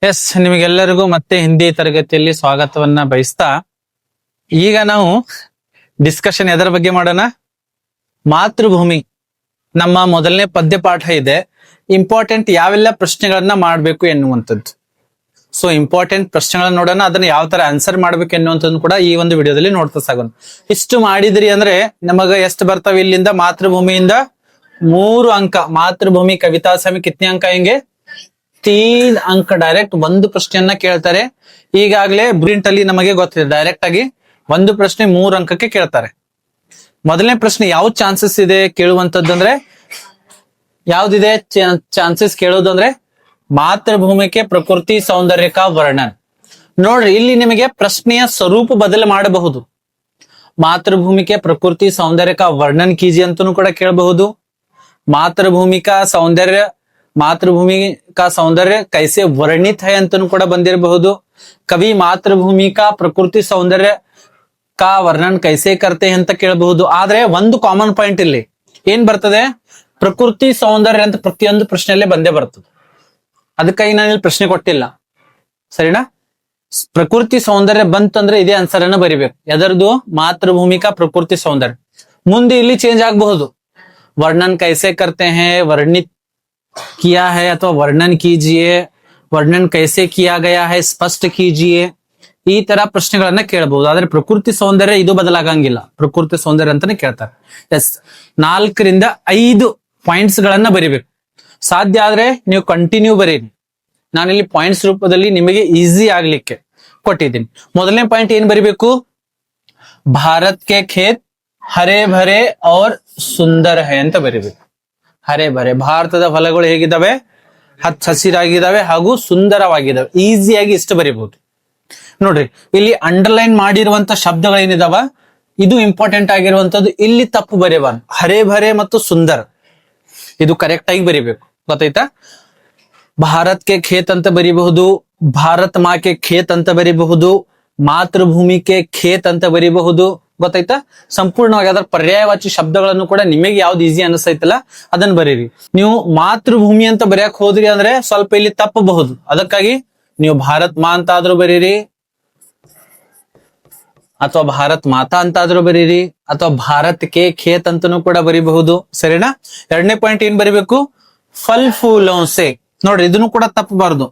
S, ನಿಮಗೆಲ್ಲರಿಗೂ ಮತ್ತೆ ಹಿಂದಿ ತರಗತಿಯಲ್ಲಿ ಸ್ವಾಗತವನ್ನ ಬಯಸ್ತಾ ಈಗ ನಾವು ಡಿಸ್ಕಷನ್ ಎದರ ಬಗ್ಗೆ ಮಾಡೋಣ. ಮಾತೃಭೂಮಿ ನಮ್ಮ ಮೊದಲನೇ ಪದ್ಯ ಪಾಠ ಇದೆ. ಇಂಪಾರ್ಟೆಂಟ್ ಯಾವೆಲ್ಲ ಪ್ರಶ್ನೆಗಳನ್ನ ಮಾಡಬೇಕು ಎನ್ನುವಂಥದ್ದು. ಸೊ ಇಂಪಾರ್ಟೆಂಟ್ ಪ್ರಶ್ನೆಗಳನ್ನ ನೋಡೋಣ, ಅದನ್ನ ಯಾವ ತರ ಆನ್ಸರ್ ಮಾಡ್ಬೇಕು ಎನ್ನುವಂಥದ್ದು ಕೂಡ ಈ ಒಂದು ವಿಡಿಯೋದಲ್ಲಿ ನೋಡ್ತಾ ಸಾಗೋಣ. ಇಷ್ಟು ಮಾಡಿದ್ರಿ ಅಂದ್ರೆ ನಮಗ ಎಷ್ಟು ಬರ್ತಾವೆ ಇಲ್ಲಿಂದ? ಮಾತೃಭೂಮಿಯಿಂದ 3 ಅಂಕ. ಮಾತೃಭೂಮಿ ಕವಿತಾ ಸಮಿ ಕಿತ್ನೆ ಅಂಕ ಹೆಂಗೆ? 3 ಅಂಕ. ಡೈರೆಕ್ಟ್ ಒಂದು ಪ್ರಶ್ನೆಯನ್ನ ಕೇಳ್ತಾರೆ. ಈಗಾಗಲೇ ಬ್ರಿಂಟ್ ಅಲ್ಲಿ ನಮಗೆ ಗೊತ್ತಿದೆ, ಡೈರೆಕ್ಟ್ ಆಗಿ ಒಂದು ಪ್ರಶ್ನೆ 3 ಅಂಕಕ್ಕೆ ಕೇಳ್ತಾರೆ. ಮೊದಲನೇ ಪ್ರಶ್ನೆ ಯಾವ ಚಾನ್ಸಸ್ ಇದೆ ಕೇಳುವಂತದ್ದು ಅಂದ್ರೆ, ಯಾವ್ದಿದೆ ಚಾನ್ಸಸ್ ಕೇಳೋದಂದ್ರೆ ಮಾತೃಭೂಮಿಗೆ ಪ್ರಕೃತಿ ಸೌಂದರ್ಯ ಕಾ ವರ್ಣನ್. ನೋಡ್ರಿ, ಇಲ್ಲಿ ನಿಮಗೆ ಪ್ರಶ್ನೆಯ ಸ್ವರೂಪ ಬದಲು ಮಾಡಬಹುದು. ಮಾತೃಭೂಮಿಗೆ ಪ್ರಕೃತಿ ಸೌಂದರ್ಯ ಕಾ ವರ್ಣನ್ ಕೀಜಿ ಅಂತನೂ ಕೂಡ ಕೇಳಬಹುದು. ಮಾತೃಭೂಮಿ ಕಾ ಸೌಂದರ್ಯ ಕೈಸೆ ವರ್ಣಿತ್ ಹೈ ಅಂತನೂ ಕೂಡ ಬಂದಿರಬಹುದು. ಕವಿ ಮಾತೃಭೂಮಿ ಕಾ ಪ್ರಕೃತಿ ಸೌಂದರ್ಯ ಕಾ ವರ್ಣನ್ ಕೈಸೆ ಕರ್ತೆ ಅಂತ ಕೇಳಬಹುದು. ಆದ್ರೆ ಒಂದು ಕಾಮನ್ ಪಾಯಿಂಟ್ ಇಲ್ಲಿ ಏನ್ ಬರ್ತದೆ? ಪ್ರಕೃತಿ ಸೌಂದರ್ಯ ಅಂತ ಪ್ರತಿಯೊಂದು ಪ್ರಶ್ನೆಯಲ್ಲೇ ಬಂದೇ ಬರ್ತದೆ. ಅದಕ್ಕಾಗಿ ನಾನು ಇಲ್ಲಿ ಪ್ರಶ್ನೆ ಕೊಟ್ಟಿಲ್ಲ, ಸರಿನಾ? ಪ್ರಕೃತಿ ಸೌಂದರ್ಯ ಬಂತಂದ್ರೆ ಇದೇ ಆನ್ಸರ್ ಅನ್ನ ಬರಿಬೇಕು. ಎದರದು? ಮಾತೃಭೂಮಿಕಾ ಪ್ರಕೃತಿ ಸೌಂದರ್ಯ. ಮುಂದೆ ಇಲ್ಲಿ ಚೇಂಜ್ ಆಗಬಹುದು. ವರ್ಣನ್ ಕೈಸೆ ಕರ್ತೆ ಹೇ, ವರ್ಣಿತ್ किया है ಅಥವಾ ವರ್ಣನ್ ಕೀಜಿಯೇ, ವರ್ಣನ್ ಕೈಸೆ ಕಿಯಾ ಗಯಾ ಹೈ ಸ್ಪಷ್ಟ ಕೀಜಿಯೇ, ಈ ತರ ಪ್ರಶ್ನೆಗಳನ್ನ ಕೇಳಬಹುದು. ಆದ್ರೆ ಪ್ರಕೃತಿ ಸೌಂದರ್ಯ ಇದು ಬದಲಾಗಂಗಿಲ್ಲ, ಪ್ರಕೃತಿ ಸೌಂದರ್ಯ ಅಂತಾನೆ ಕೇಳ್ತಾರೆ. ಎಸ್, 4 ರಿಂದ 5 ಪಾಯಿಂಟ್ಸ್ ಗಳನ್ನ ಬರಿಬೇಕು. ಸಾಧ್ಯ ಆದ್ರೆ ನೀವು ಕಂಟಿನ್ಯೂ ಬರೀರಿ. ನಾನಿಲ್ಲಿ ಪಾಯಿಂಟ್ಸ್ ರೂಪದಲ್ಲಿ ನಿಮಗೆ ಈಸಿ ಆಗ್ಲಿಕ್ಕೆ ಕೊಟ್ಟಿದ್ದೀನಿ. ಮೊದಲನೇ ಪಾಯಿಂಟ್ ಏನ್ ಬರಿಬೇಕು? ಭಾರತ್ ಕೆ ಖೇತ್ ಹರೇ ಭರೇ ಔರ್ ಸುಂದರ್ ಹೈ ಅಂತ ಬರಿಬೇಕು. ಹರೇ ಭರೇ, ಭಾರತದ ಹೊಲಗಳು ಹೇಗಿದ್ದಾವೆ? ಹಚ್ಚ ಹಸಿರಾಗಿದ್ದಾವೆ ಹಾಗೂ ಸುಂದರವಾಗಿದ್ದಾವೆ. ಈಸಿಯಾಗಿ ಇಷ್ಟು ಬರಿಬಹುದು. ನೋಡ್ರಿ, ಇಲ್ಲಿ ಅಂಡರ್ಲೈನ್ ಮಾಡಿರುವಂತ ಶಬ್ದಗಳೇನಿದಾವ ಇದು ಇಂಪಾರ್ಟೆಂಟ್ ಆಗಿರುವಂತದ್ದು. ಇಲ್ಲಿ ತಪ್ಪು ಬರೆಯಬಾರ್ದು. ಹರೇ ಭರೇ ಮತ್ತು ಸುಂದರ್ ಇದು ಕರೆಕ್ಟ್ ಆಗಿ ಬರಿಬೇಕು. ಗೊತ್ತಾಯ್ತಾ? ಭಾರತ್ ಕೆ ಖೇತ್ ಅಂತ ಬರಿಬಹುದು, ಭಾರತ್ ಮಾ ಕೆ ಖೇತ್ ಅಂತ ಬರಿಬಹುದು, ಮಾತೃಭೂಮಿ ಕೆ ಖೇತ್ ಅಂತ ಬರಿಬಹುದು. ಗೊತ್ತಾಯ್ತಾ? ಸಂಪೂರ್ಣವಾಗಿ ಅದರ ಪರ್ಯಾಯವಾಚಿ ಶಬ್ದಗಳನ್ನು ಕೂಡ ನಿಮಗೆ ಯಾವ್ದು ಈಸಿ ಅನಿಸ್ತೈತಲ್ಲ ಅದನ್ನ ಬರೀರಿ. ನೀವು ಮಾತೃಭೂಮಿ ಅಂತ ಬರೆಯಕ್ ಹೋದ್ರಿ ಅಂದ್ರೆ ಸ್ವಲ್ಪ ಇಲ್ಲಿ ತಪ್ಪಬಹುದು. ಅದಕ್ಕಾಗಿ ನೀವು ಭಾರತ್ ಮಾ ಅಂತ ಆದ್ರೂ ಬರೀರಿ, ಅಥವಾ ಭಾರತ್ ಮಾತಾ ಅಂತ ಆದ್ರೂ ಬರೀರಿ, ಅಥವಾ ಭಾರತ್ ಕೆ ಖೇತ್ ಅಂತನೂ ಕೂಡ ಬರಿಬಹುದು. ಸರಿನಾ? ಎರಡನೇ ಪಾಯಿಂಟ್ ಏನ್ ಬರಿಬೇಕು? ಫಲ್ ಫೂಲೋಂ ಸೆ. ನೋಡ್ರಿ, ಇದನ್ನು ಕೂಡ ತಪ್ಪಬಾರದು.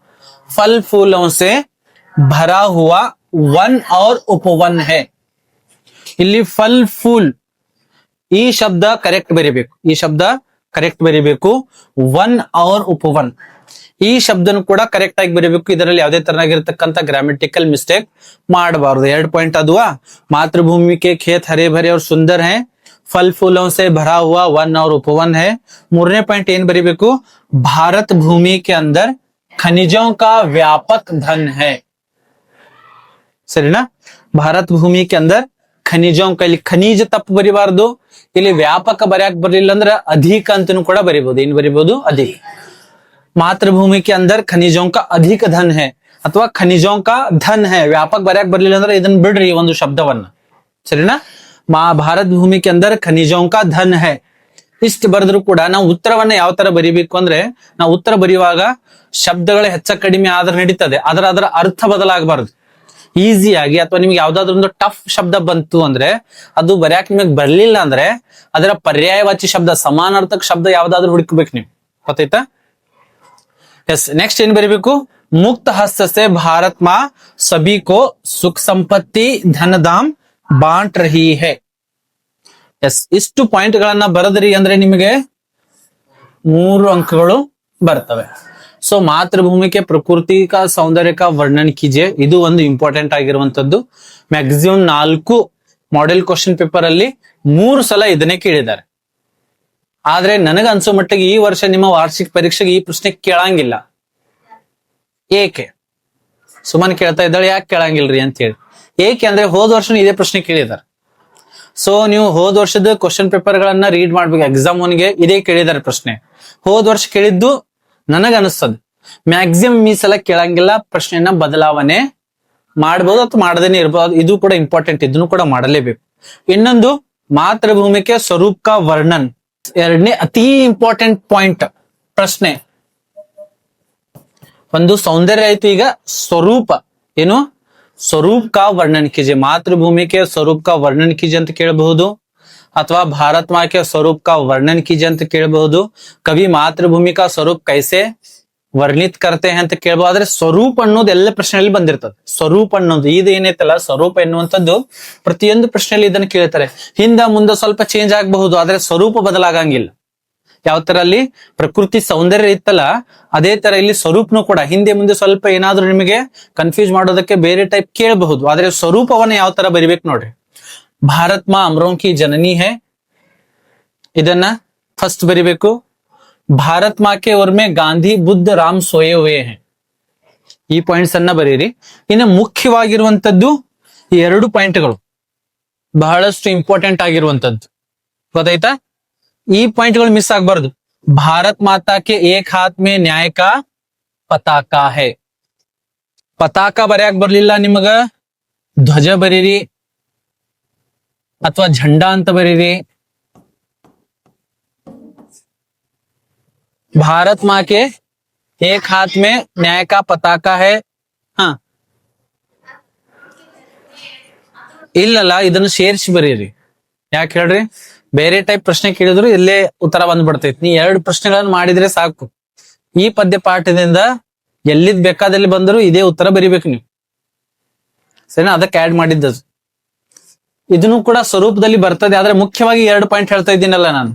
ಫಲ್ ಫೂಲೋಂ ಸೆ ಭರಾ ಹುವಾ ವನ್ ಔರ್ ಉಪವನ್ ಹೈ. ಇಲ್ಲಿ ಫಲ್ ಫೂಲ್ ಈ ಶಬ್ದ ಕರೆಕ್ಟ್ ಬರಿಬೇಕು. ಈ ಶಬ್ದ ಕರೆಕ್ಟ್ ಬರಿಬೇಕು. ಒನ್ ಔರ್ ಉಪವನ್ ಈ ಶಬ್ದನು ಕೂಡ ಕರೆಕ್ಟ್ ಆಗಿ ಬರಿಬೇಕು. ಇದರಲ್ಲಿ ಯಾವುದೇ ತರನಾಗಿರ್ತಕ್ಕಂಥ ಗ್ರಾಮೆಟಿಕಲ್ ಮಿಸ್ಟೇಕ್ ಮಾಡಬಾರದು. 2 ಪಾಯಿಂಟ್ ಅದುವಾ. ಮಾತೃಭೂಮಿ ಕೆ ಖೇತ್ ಹರೇ ಭರೇ और सुंदर है, फल फूलों से भरा हुआ वन और उपवन है. ಮೂರನೇ ಪಾಯಿಂಟ್ ಏನ್ ಬರಿಬೇಕು? ಭಾರत भूमि के अंदर खनिजों का व्यापक धन है. ಸರಿನಾ? ಭಾರತ್ ಭೂಮಿ ಕೆ ಅಂದರ್ ಖನಿಜೋं का, ಇಲ್ಲಿ ಖನಿಜ ತಪ್ಪು ಬರಿಬಾರ್ದು. ಇಲ್ಲಿ ವ್ಯಾಪಕ ಬರ್ಯಾಕ್ ಬರ್ಲಿಲ್ಲ ಅಂದ್ರೆ ಅಧಿಕ ಅಂತನೂ ಕೂಡ ಬರಿಬಹುದು. ಏನ್ ಬರಿಬಹುದು? ಅಧಿಕ. ಮಾತೃಭೂಮಿ ಕೆ ಅಂದರ್ ಖನಿಜೋं का ಅಧಿಕ ಧನ್ है ಅಥವಾ ಖನಿಜೋं का धन है. ವ್ಯಾಪಕ ಬರ್ಯಾಕ್ ಬರ್ಲಿಲ್ಲ ಅಂದ್ರೆ ಇದನ್ನ ಬಿಡ್ರಿ ಒಂದು ಶಬ್ದವನ್ನ. ಸರಿನಾ? ಭಾರತ್ ಭೂಮಿ ಕೆ ಅಂದರ್ ಖನಿಜೋं का धन है ಇಷ್ಟು ಬರೆದ್ರು ಕೂಡ ನಾವು ಉತ್ತರವನ್ನ ಯಾವ ತರ ಬರಿಬೇಕು ಅಂದ್ರೆ, ನಾವು ಉತ್ತರ ಬರೆಯುವಾಗ ಶಬ್ದಗಳು ಹೆಚ್ಚ ಕಡಿಮೆ ಆದ್ರೆ ನಡೀತದೆ, ಅದರ ಅರ್ಥ ಬದಲಾಗಬಾರದು. ಈಸಿಯಾಗಿ ಅಥವಾ ನಿಮ್ಗೆ ಯಾವ್ದಾದ್ರು ಒಂದು ಟಫ್ ಶಬ್ದ ಬಂತು ಅಂದ್ರೆ ಅದು ಬರ್ಯಾಕ್ ನಿಮಗೆ ಬರ್ಲಿಲ್ಲ ಅಂದ್ರೆ ಅದರ ಪರ್ಯಾಯವಾಚಿ ಶಬ್ದ, ಸಮಾನಾರ್ಥಕ ಶಬ್ದ ಯಾವ್ದಾದ್ರು ಹುಡುಕ್ಬೇಕು ನೀವು. ಗೊತ್ತಾಯ್ತಾ? ಎಸ್, ನೆಕ್ಸ್ಟ್ ಏನ್ ಬರೀಬೇಕು? ಮುಕ್ತ ಹಸ್ತ ಸೆ ಭಾರತ್ ಮಾ ಸಭಿ ಕೋ ಸುಖ ಸಂಪತ್ತಿ ಧನಧಾಮ್ ಬಾಂಟ್ ರಹಿ ಹೈ. ಎಸ್, ಇಷ್ಟು ಪಾಯಿಂಟ್ ಗಳನ್ನ ಬರದ್ರಿ ಅಂದ್ರೆ ನಿಮಗೆ 3 ಅಂಕಗಳು ಬರ್ತವೆ. ಸೊ ಮಾತೃಭೂಮಿಗೆ ಪ್ರಕೃತಿ ಕಾ ಸೌಂದರ್ಯ ಕಾ ವರ್ಣನ್ ಕೀಜಿಯೇ, ಇದು ಒಂದು ಇಂಪಾರ್ಟೆಂಟ್ ಆಗಿರುವಂತದ್ದು. ಮ್ಯಾಕ್ಸಿಮಮ್ 4 ಮಾಡೆಲ್ ಕ್ವಶನ್ ಪೇಪರ್ ಅಲ್ಲಿ 3 ಸಲ ಇದನ್ನೇ ಕೇಳಿದ್ದಾರೆ. ಆದ್ರೆ ನನಗ ಅನ್ಸೋ ಮಟ್ಟಿಗೆ ಈ ವರ್ಷ ನಿಮ್ಮ ವಾರ್ಷಿಕ ಪರೀಕ್ಷೆಗೆ ಈ ಪ್ರಶ್ನೆ ಕೇಳಂಗಿಲ್ಲ. ಏಕೆ? ಸುಮ್ಮನೆ ಕೇಳ್ತಾ ಇದ್ದಾಳೆ, ಯಾಕೆ ಕೇಳಂಗಿಲ್ರಿ ಅಂತ ಹೇಳಿ. ಏಕೆ ಅಂದ್ರೆ ಹೋದ ವರ್ಷ ಇದೇ ಪ್ರಶ್ನೆ ಕೇಳಿದಾರೆ. ಸೊ ನೀವು ಹೋದ ವರ್ಷದ ಕ್ವಶನ್ ಪೇಪರ್ ಗಳನ್ನ ರೀಡ್ ಮಾಡ್ಬೇಕು. ಎಕ್ಸಾಮ್ 1ಗೆ ಇದೇ ಕೇಳಿದಾರೆ ಪ್ರಶ್ನೆ. ಹೋದ ವರ್ಷ ಕೇಳಿದ್ದು ನನಗ ಅನಿಸ್ತದೆ ಮ್ಯಾಕ್ಸಿಮಮ್ ಈ ಸಲ ಕೇಳಂಗಿಲ್ಲ. ಪ್ರಶ್ನೆಯನ್ನ ಬದಲಾವಣೆ ಮಾಡಬಹುದು ಅಥವಾ ಮಾಡದೇನೆ ಇರಬಹುದು. ಇದು ಕೂಡ ಇಂಪಾರ್ಟೆಂಟ್, ಇದನ್ನು ಕೂಡ ಮಾಡಲೇಬೇಕು. ಇನ್ನೊಂದು ಮಾತೃಭೂಮಿಗೆ ಸ್ವರೂಪ ಕಾ ವರ್ಣನ್, ಎರಡನೇ ಅತಿ ಇಂಪಾರ್ಟೆಂಟ್ ಪಾಯಿಂಟ್ ಪ್ರಶ್ನೆ. ಒಂದು ಸೌಂದರ್ಯ ಆಯ್ತು, ಈಗ ಸ್ವರೂಪ ಏನು, ಸ್ವरूप का वर्णन कीजिए, मातृभूमि के स्वरूप का वर्णन कीजिए ಅಂತ ಕೇಳಬಹುದು, ಅಥವಾ ಭಾರತ್ ಮಾ के स्वरूप का वर्णन कीजिए ಅಂತ ಕೇಳಬಹುದು, ಕವಿ ಮಾತೃಭೂಮಿ का स्वरूप कैसे ವರ್ಣಿತ್ करते हैं ಅಂತ ಕೇಳಬಹುದು. ಆದ್ರೆ ಸ್ವರೂಪ ಅನ್ನೋದು ಎಲ್ಲ ಪ್ರಶ್ನೆಯಲ್ಲಿ ಬಂದಿರ್ತದೆ. ಸ್ವರೂಪ ಅನ್ನೋದು ಇದು ಏನೈತಲ್ಲ, ಸ್ವರೂಪ ಎನ್ನುವಂಥದ್ದು ಪ್ರತಿಯೊಂದು ಪ್ರಶ್ನೆಯಲ್ಲಿ ಇದನ್ನ ಕೇಳ್ತಾರೆ. ಹಿಂದ ಮುಂದೆ ಸ್ವಲ್ಪ ಚೇಂಜ್ ಆಗಬಹುದು, ಆದ್ರೆ ಸ್ವರೂಪ ಬದಲಾಗಂಗಿಲ್ಲ. ಯಾವ ತರ ಅಲ್ಲಿ ಪ್ರಕೃತಿ ಸೌಂದರ್ಯ ಇತ್ತಲ್ಲ, ಅದೇ ತರ ಇಲ್ಲಿ ಸ್ವರೂಪನು ಕೂಡ ಹಿಂದೆ ಮುಂದೆ ಸ್ವಲ್ಪ ಏನಾದ್ರೂ ನಿಮಗೆ ಕನ್ಫ್ಯೂಸ್ ಮಾಡೋದಕ್ಕೆ ಬೇರೆ ಟೈಪ್ ಕೇಳಬಹುದು, ಆದ್ರೆ ಸ್ವರೂಪವನ್ನ ಯಾವ ತರ ಬರಿಬೇಕು ನೋಡ್ರಿ. ಭಾರತ್ ಮಾ ಅಮರೋं की ಜನನಿ ಹೈ, ಇದನ್ನ ಫಸ್ಟ್ ಬರಿಬೇಕು. ಭಾರತ್ ಮಾ ಕೆ ಓರ್ ಮೇ ಗಾಂಧಿ ಬುದ್ಧ ರಾಮ್ ಸೋಯೆ ಹುए हैं, ಈ ಪಾಯಿಂಟ್ಸ್ ಅನ್ನ ಬರೀರಿ. ಇನ್ನು ಮುಖ್ಯವಾಗಿರುವಂತದ್ದು ಈ ಎರಡು ಪಾಯಿಂಟ್ಗಳು ಬಹಳಷ್ಟು ಇಂಪಾರ್ಟೆಂಟ್ ಆಗಿರುವಂತದ್ದು, ಗೊತ್ತಾಯ್ತಾ? ಈ ಪಾಯಿಂಟ್ಗಳು ಮಿಸ್ ಆಗಬಾರ್ದು. ಭಾರತ್ ಮಾತಾ ಕೆ ಏಕ್ ಹಾತ್ ಮೇ ನ್ಯಾಯ ಕಾ ಪತಾಕಾ ಹೈ, ಪತಾಕ ಬರ್ಯಾಕ್ ಬರ್ಲಿಲ್ಲ ನಿಮಗ, ಧ್ವಜ ಬರೀರಿ ಅಥವಾ ಝಂಡಾ ಅಂತ ಬರೀರಿ. भारत माँ के एक हाथ में न्याय का पताका है. ಹಾ, ಇಲ್ಲಲ್ಲ, ಇದನ್ನು ಸೇರಿಸಿ ಬರೀರಿ. ಯಾಕೆ ಹೇಳ್ರಿ, ಬೇರೆ ಟೈಪ್ ಪ್ರಶ್ನೆ ಕೇಳಿದ್ರು ಇಲ್ಲೇ ಉತ್ತರ ಬಂದ್ಬಿಡ್ತೈತಿ. ನೀ ಎರಡು ಪ್ರಶ್ನೆಗಳನ್ನ ಮಾಡಿದ್ರೆ ಸಾಕು. ಈ ಪದ್ಯ ಪಾಠದಿಂದ ಎಲ್ಲಿದ್ ಬೇಕಾದಲ್ಲಿ ಬಂದರೂ ಇದೇ ಉತ್ತರ ಬರಿಬೇಕು ನೀವು, ಸರಿನಾ? ಅದಕ್ಕೆ ಆಡ್ ಮಾಡಿದ್ದದು. ಇದನ್ನು ಕೂಡ ಸ್ವರೂಪದಲ್ಲಿ ಬರ್ತದೆ, ಆದ್ರೆ ಮುಖ್ಯವಾಗಿ ಎರಡು ಪಾಯಿಂಟ್ ಹೇಳ್ತಾ ಇದ್ದೀನಲ್ಲ ನಾನು,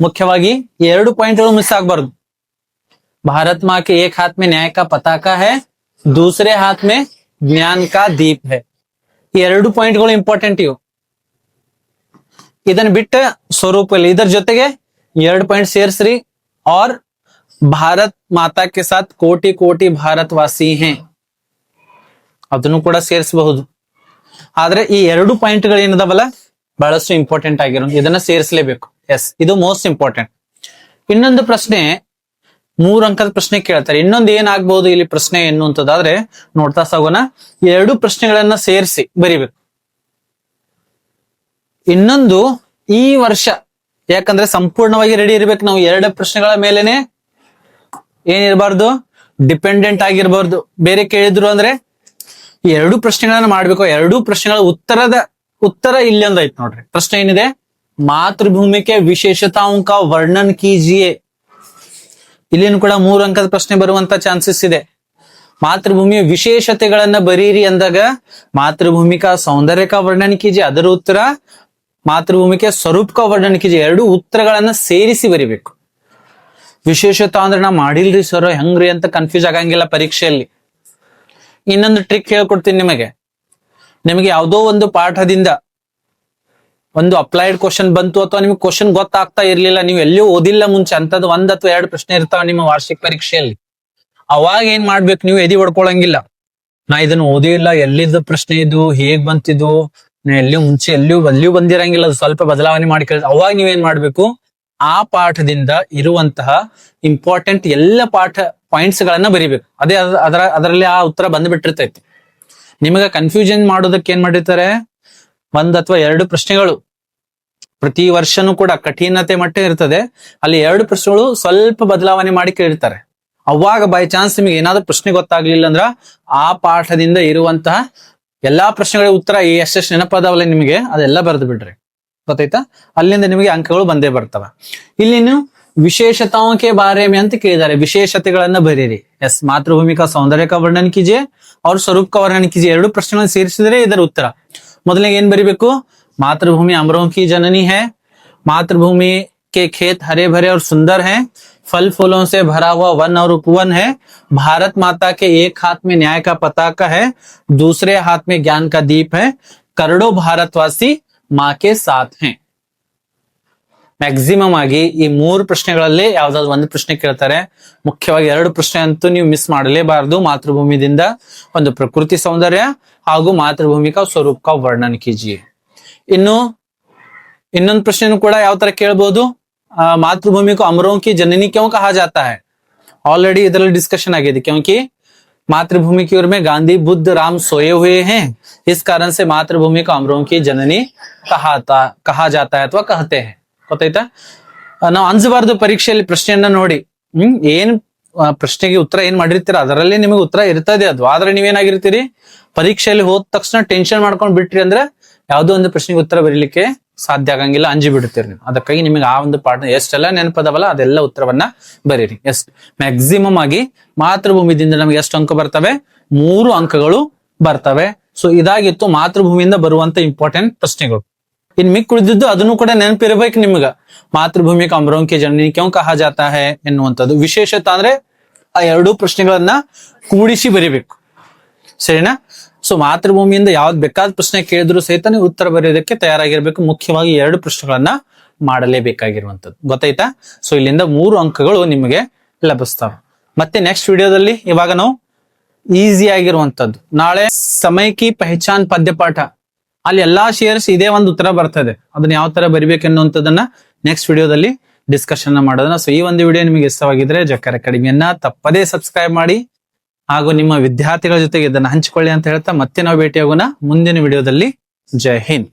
ಮುಖ್ಯವಾಗಿ ಎರಡು ಪಾಯಿಂಟ್ಗಳು ಮಿಸ್ ಆಗಬಾರ್ದು. ಭಾರತ್ ಮಾ ಕೆ ಏಕ್ ಹಾತ್ ಮೇ ನ್ಯಾಯ ಕಾ ಪತಾಕಾ ಹೈ, ದೂಸರೆ ಹಾತ್ ಮೇ ಜ್ಞಾನ್ ಕಾ ದೀಪ್ ಹೈ. ಈ ಎರಡು ಪಾಯಿಂಟ್ಗಳು ಇಂಪಾರ್ಟೆಂಟ್ ಇವು. ಇದನ್ನ ಬಿಟ್ಟ ಸ್ವರೂಪ ಇಲ್ಲ. ಇದರ ಜೊತೆಗೆ ಎರಡು ಪಾಯಿಂಟ್ ಸೇರಿಸ್ರಿ. और ಭಾರತ್ ಮಾತಾ ಕೆ ಸಾಥ್ ಕೋಟಿ ಕೋಟಿ ಭಾರತ್ ವಾಸಿ ಹೈ, ಅದನ್ನು ಕೂಡ ಸೇರಿಸಬಹುದು. ಆದ್ರೆ ಈ ಎರಡು ಪಾಯಿಂಟ್ಗಳು ಏನದವಲ್ಲ ಬಹಳಷ್ಟು ಇಂಪಾರ್ಟೆಂಟ್ ಆಗಿರೋ, ಇದನ್ನ ಸೇರಿಸಲೇಬೇಕು. ಎಸ್, ಇದು ಮೋಸ್ಟ್ ಇಂಪಾರ್ಟೆಂಟ್. ಇನ್ನೊಂದು ಪ್ರಶ್ನೆ, 3 ಅಂಕದ ಪ್ರಶ್ನೆ ಕೇಳ್ತಾರೆ. ಇನ್ನೊಂದು ಏನಾಗಬಹುದು ಇಲ್ಲಿ ಪ್ರಶ್ನೆ ಎನ್ನುವಂಥದ್ದಾದ್ರೆ ನೋಡ್ತಾ ಸಾಗೋಣ. ಎರಡು ಪ್ರಶ್ನೆಗಳನ್ನ ಸೇರಿಸಿ ಬರಿಬೇಕು. ಇನ್ನೊಂದು ಈ ವರ್ಷ, ಯಾಕಂದ್ರೆ ಸಂಪೂರ್ಣವಾಗಿ ರೆಡಿ ಇರ್ಬೇಕು ನಾವು. ಎರಡು ಪ್ರಶ್ನೆಗಳ ಮೇಲೆನೆ ಏನಿರಬಾರ್ದು, ಡಿಪೆಂಡೆಂಟ್ ಆಗಿರಬಾರ್ದು. ಬೇರೆ ಕೇಳಿದ್ರು ಅಂದ್ರೆ ಈ ಎರಡು ಪ್ರಶ್ನೆಗಳನ್ನ ಮಾಡ್ಬೇಕು. ಎರಡು ಪ್ರಶ್ನೆಗಳ ಉತ್ತರ ಇಲ್ಲಿ ಒಂದೈತ್ ನೋಡ್ರಿ. ಪ್ರಶ್ನೆ ಏನಿದೆ, ಮಾತೃಭೂಮಿ ಕೆ ವಿಶೇಷತಾओं का वर्णन कीजिए. ಇಲ್ಲಿನೂ ಕೂಡ 3 ಅಂಕದ ಪ್ರಶ್ನೆ ಬರುವಂತ ಚಾನ್ಸಸ್ ಇದೆ. ಮಾತೃಭೂಮಿಯ ವಿಶೇಷತೆಗಳನ್ನ ಬರೀರಿ ಅಂದಾಗ ಮಾತೃಭೂಮಿ ಕಾ ಸೌಂದರ್ಯ ಕಾ ವರ್ಣನ ಕೀಜಿए, ಅದರ ಉತ್ತರ ಮಾತೃಭೂಮಿ ಕೆ ಸ್ವರೂಪ ಕಾ ವರ್ಣನ ಕೀಜಿए. ಎರಡು ಉತ್ತರಗಳನ್ನ ಸೇರಿಸಿ ಬರಿಬೇಕು. ವಿಶೇಷತಾ ಅಂದ್ರೆ ನಾ ಮಾಡಿಲ್ರಿ ಸರ್ ಹೆಂಗ್ರಿ ಅಂತ ಕನ್ಫ್ಯೂಸ್ ಆಗಂಗಿಲ್ಲ ಪರೀಕ್ಷೆಯಲ್ಲಿ. ಇನ್ನೊಂದು ಟ್ರಿಕ್ ಹೇಳ್ಕೊಡ್ತೀನಿ ನಿಮಗೆ. ನಿಮಗೆ ಯಾವುದೋ ಒಂದು ಪಾಠದಿಂದ ಒಂದು ಅಪ್ಲೈಡ್ ಕ್ವಶನ್ ಬಂತು, ಅಥವಾ ನಿಮ್ಗೆ ಕ್ವಶನ್ ಗೊತ್ತಾಗ್ತಾ ಇರ್ಲಿಲ್ಲ, ನೀವು ಎಲ್ಲಿಯೂ ಓದಿಲ್ಲ ಮುಂಚೆ, ಅಂತದ್ದು 1 ಅಥವಾ 2 ಪ್ರಶ್ನೆ ಇರ್ತಾವ ನಿಮ್ಮ ವಾರ್ಷಿಕ ಪರೀಕ್ಷೆಯಲ್ಲಿ. ಅವಾಗ ಏನ್ ಮಾಡ್ಬೇಕು, ನೀವು ಎದಿ ಹೊಡ್ಕೊಳಂಗಿಲ್ಲ. ನಾ ಇದನ್ನ ಓದಿ ಇಲ್ಲ, ಎಲ್ಲಿದ್ದ ಪ್ರಶ್ನೆ ಇದು, ಹೇಗ್ ಬಂತಿದ್ದು, ಎಲ್ಲಿಯೂ ಮುಂಚೆ ಎಲ್ಲಿಯೂ ಬಂದಿರಂಗಿಲ್ಲ, ಅದು ಸ್ವಲ್ಪ ಬದಲಾವಣೆ ಮಾಡಿ ಕೇಳಿದ್ರೆ ಅವಾಗ ನೀವೇನ್ ಮಾಡ್ಬೇಕು, ಆ ಪಾಠದಿಂದ ಇರುವಂತಹ ಇಂಪಾರ್ಟೆಂಟ್ ಎಲ್ಲ ಪಾಠ ಪಾಯಿಂಟ್ಸ್ ಗಳನ್ನ ಬರಿಬೇಕು. ಅದೇ ಅದರಲ್ಲಿ ಆ ಉತ್ತರ ಬಂದ್ಬಿಟ್ಟಿರ್ತೈತಿ. ನಿಮಗೆ ಕನ್ಫ್ಯೂಷನ್ ಮಾಡೋದಕ್ಕೆ ಏನ್ ಮಾಡಿರ್ತಾರೆ, 1 ಅಥವಾ 2 ಪ್ರಶ್ನೆಗಳು ಪ್ರತಿ ವರ್ಷನೂ ಕೂಡ ಕಠಿಣತೆ ಮಟ್ಟ ಇರ್ತದೆ. ಅಲ್ಲಿ 2 ಪ್ರಶ್ನೆಗಳು ಸ್ವಲ್ಪ ಬದಲಾವಣೆ ಮಾಡಿ ಕೇಳಿರ್ತಾರೆ. ಅವಾಗ ಬೈ ಚಾನ್ಸ್ ನಿಮಗೆ ಏನಾದ್ರೂ ಪ್ರಶ್ನೆ ಗೊತ್ತಾಗ್ಲಿಲ್ಲ ಅಂದ್ರ ಆ ಪಾಠದಿಂದ ಇರುವಂತಹ ಎಲ್ಲಾ ಪ್ರಶ್ನೆಗಳ ಉತ್ತರ ಎಷ್ಟೆಷ್ಟು ನೆನಪದಾವಲ್ಲ ನಿಮಗೆ, ಅದೆಲ್ಲ ಬರೆದು ಬಿಡ್ರಿ. ಗೊತ್ತಾಯ್ತಾ? ಅಲ್ಲಿಂದ ನಿಮಗೆ ಅಂಕಗಳು ಬಂದೇ ಬರ್ತವೆ. ಇಲ್ಲಿ ನೀವು ವಿಶೇಷತಾओं के बारे में ಅಂತ ಕೇಳಿದ್ದಾರೆ, ವಿಶೇಷತೆಗಳನ್ನ ಬರೀರಿ. ಎಸ್, ಮಾತೃಭೂಮಿ ಕಾ ಸೌಂದರ್ಯ ಕಾ ವರ್ಣನ कीजिए और स्वरूप का वर्णन कीजिए. ಎರಡು ಪ್ರಶ್ನೆಗಳನ್ನು ಸೇರಿಸಿದರೆ ಇದರ ಉತ್ತರ. ಮೊದಲಿಗೆ ಏನ್ ಬರಿಬೇಕು, मातृभूमि अमरों की जननी है, मातृभूमि के खेत हरे भरे और सुंदर हैं, फल फूलों से भरा हुआ वन और उपवन है, भारत माता के एक हाथ में न्याय का पताका है, दूसरे हाथ में ज्ञान का दीप है, करोड़ों भारतवासी माँ के साथ हैं. ಮ್ಯಾಕ್ಸಿಮಮ್ ಆಗಿ ಈ 3 ಪ್ರಶ್ನೆಗಳಲ್ಲಿ ಯಾವ್ದಾದ್ರು ಒಂದು ಪ್ರಶ್ನೆ ಕೇಳ್ತಾರೆ. ಮುಖ್ಯವಾಗಿ 2 ಪ್ರಶ್ನೆ ಅಂತೂ ನೀವು ಮಿಸ್ ಮಾಡಲೇಬಾರದು. ಮಾತೃಭೂಮಿದಿಂದ ಒಂದು ಪ್ರಕೃತಿ ಸೌಂದರ್ಯ ಹಾಗೂ ಮಾತೃಭೂಮಿ ಕಾ ಸ್ವರೂಪ ಕಾ ವರ್ಣನ कीजिए. ಇನ್ನೊಂದು ಪ್ರಶ್ನೆ ಕೂಡ ಯಾವ ತರ ಕೇಳಬಹುದು, मातृभूमि को अमरों की जननी क्यों कहा जाता है. ऑलरेडी ಇದರಲ್ಲಿ ಡಿಸ್ಕಷನ್ ಆಗಿದೆ. क्योंकि मातृभूमि की ओर में गांधी बुद्ध राम सोए हुए हैं, इस कारण से मातृभूमि को अमरों की जननी कहा जाता है ಅಥವಾ कहते हैं. ಗೊತ್ತಾಯ್ತಾ? ನಾವು ಅನ್ಸಬಾರ್ದು ಪರೀಕ್ಷೆಯಲ್ಲಿ ಪ್ರಶ್ನೆಯನ್ನ ನೋಡಿ. ಏನ್ ಪ್ರಶ್ನೆಗೆ ಉತ್ತರ ಏನ್ ಮಾಡಿರ್ತೀರ ಅದರಲ್ಲಿ ನಿಮಗೆ ಉತ್ತರ ಇರ್ತದೆ ಅದು. ಆದ್ರೆ ನೀವೇನಾಗಿರ್ತೀರಿ ಪರೀಕ್ಷೆಯಲ್ಲಿ ಹೋದ ತಕ್ಷಣ ಟೆನ್ಷನ್ ಮಾಡ್ಕೊಂಡ್ ಬಿಟ್ರಿ ಅಂದ್ರೆ ಯಾವ್ದೋ ಒಂದು ಪ್ರಶ್ನೆಗೆ ಉತ್ತರ ಬರೀಲಿಕ್ಕೆ ಸಾಧ್ಯ ಆಗಂಗಿಲ್ಲ, ಅಂಜಿ ಬಿಡ್ತೀರಿ ನೀವು. ಅದಕ್ಕಾಗಿ ನಿಮಗೆ ಆ ಒಂದು ಪಾಠ ಎಷ್ಟೆಲ್ಲ ನೆನಪದವಲ್ಲ ಅದೆಲ್ಲ ಉತ್ತರವನ್ನ ಬರೀರಿ. ಮ್ಯಾಕ್ಸಿಮಮ್ ಆಗಿ ಮಾತೃಭೂಮಿದಿಂದ ನಮಗೆ ಎಷ್ಟು ಅಂಕ ಬರ್ತವೆ? 3 ಅಂಕಗಳು ಬರ್ತವೆ. ಸೊ ಇದಾಗಿತ್ತು ಮಾತೃಭೂಮಿಯಿಂದ ಬರುವಂತ ಇಂಪಾರ್ಟೆಂಟ್ ಪ್ರಶ್ನೆಗಳು. ಇನ್ ಮಿಕ್ ಉಳಿದಿದ್ದು ಅದನ್ನು ಕೂಡ ನೆನಪಿರ್ಬೇಕು ನಿಮ್ಗ. ಮಾತೃಭೂಮಿ ಕಾ ಅಮರೋं की जननी क्यों कहा जाता है ಎನ್ನುವಂಥದ್ದು ವಿಶೇಷತೆ ಅಂದ್ರೆ ಆ 2 ಪ್ರಶ್ನೆಗಳನ್ನ ಕೂಡಿಸಿ ಬರಿಬೇಕು, ಸರಿನಾ? ಸೊ ಮಾತೃಭೂಮಿಯಿಂದ ಯಾವ್ದು ಬೇಕಾದ ಪ್ರಶ್ನೆ ಕೇಳಿದ್ರು ಸಹಿತ ನೀವು ಉತ್ತರ ಬರೆಯೋದಕ್ಕೆ ತಯಾರಾಗಿರ್ಬೇಕು. ಮುಖ್ಯವಾಗಿ 2 ಪ್ರಶ್ನೆಗಳನ್ನ ಮಾಡಲೇಬೇಕಾಗಿರುವಂತದ್ದು, ಗೊತ್ತಾಯ್ತಾ? ಸೊ ಇಲ್ಲಿಂದ 3 ಅಂಕಗಳು ನಿಮಗೆ ಲಭಿಸ್ತವೆ. ಮತ್ತೆ ನೆಕ್ಸ್ಟ್ ವಿಡಿಯೋದಲ್ಲಿ ಇವಾಗ ನಾವು ಈಸಿ ಆಗಿರುವಂತದ್ದು ನಾಳೆ ಸಮಯ ಕಿ ಪಹಚಾನ್ ಪದ್ಯಪಾಠ, ಅಲ್ಲಿ ಎಲ್ಲಾ ಶೇರ್ಸ್ ಇದೇ ಒಂದು ಉತ್ತರ ಬರ್ತದೆ. ಅದನ್ನ ಯಾವ ತರ ಬರಿಬೇಕು ಅನ್ನುವಂಥದ್ದನ್ನ ನೆಕ್ಸ್ಟ್ ವಿಡಿಯೋದಲ್ಲಿ ಡಿಸ್ಕಷನ್ ಮಾಡೋದನ್ನ. ಸೊ ಈ ಒಂದು ವಿಡಿಯೋ ನಿಮಗೆ ಇಷ್ಟವಾಗಿದ್ರೆ ಜಕ್ಕರ್ ಅಕಾಡೆಮಿಯನ್ನ ತಪ್ಪದೇ ಸಬ್ಸ್ಕ್ರೈಬ್ ಮಾಡಿ ಹಾಗೂ ನಿಮ್ಮ ವಿದ್ಯಾರ್ಥಿಗಳ ಜೊತೆಗೆ ಇದನ್ನ ಹಂಚಿಕೊಳ್ಳಿ ಅಂತ ಹೇಳ್ತಾ ಮತ್ತೆ ನಾವು ಭೇಟಿಯಾಗೋಣ ಮುಂದಿನ ವಿಡಿಯೋದಲ್ಲಿ. ಜೈ ಹಿಂದ್.